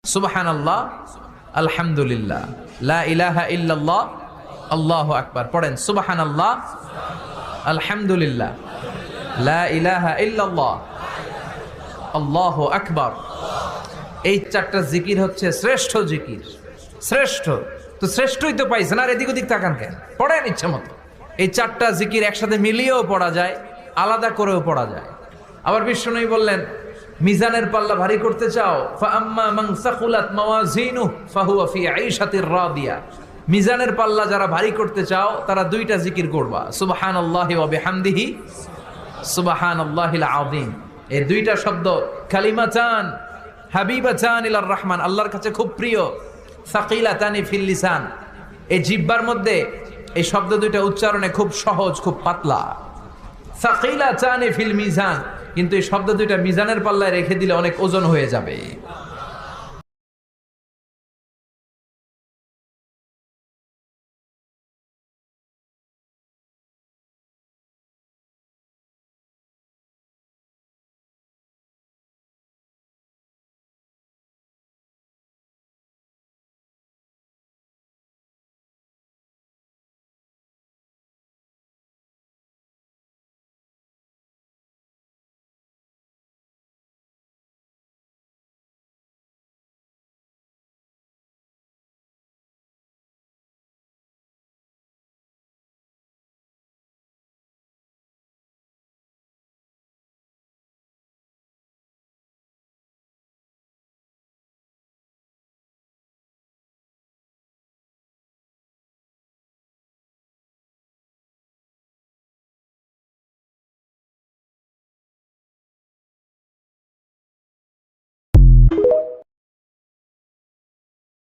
সুবহানাল্লাহ, আলহামদুলিল্লাহ, লা ইলাহা ইল্লাল্লাহ, আল্লাহু আকবার। পড়েন সুবহানাল্লাহ, আলহামদুলিল্লাহ, লা ইলাহা ইল্লাল্লাহ, আল্লাহু আকবার। এই চারটা জিকির হচ্ছে শ্রেষ্ঠ জিকির। শ্রেষ্ঠ তো শ্রেষ্ঠই তো পাইছেন, আর এদিক ওদিক তাকান কেন? পড়েন ইচ্ছা মতো। এই চারটা জিকির একসাথে মিলিয়েও পড়া যায়, আলাদা করেও পড়া যায়। আবার বিষ্ণুই বললেন, মিজানের পাল্লা ভারী করতে চাও, ফাআম্মা মান সাকুলাত মাওয়াজিনুহু ফাহুয়া ফি আইশাতির রাদিয়া। মিজানের পাল্লা যারা ভারী করতে চাও তারা দুইটা জিকির করবা, সুবহানাল্লাহি ওয়া বিহামদিহি, সুবহানাল্লাহিল আযীম। এই দুইটা শব্দ কালিমাতান হাবিবাতান ইলার রহমান, আল্লাহর কাছে খুব প্রিয়। সাকিলাতানি ফিল লিসান, এই জিহ্বার মধ্যে এই শব্দ দুইটা উচ্চারণে খুব সহজ, খুব পাতলা। সাকিলাতানি ফিল মিজান, কিন্তু এই শব্দ দুইটা মিজানের পাল্লায় রেখে দিলে অনেক ওজন হয়ে যাবে।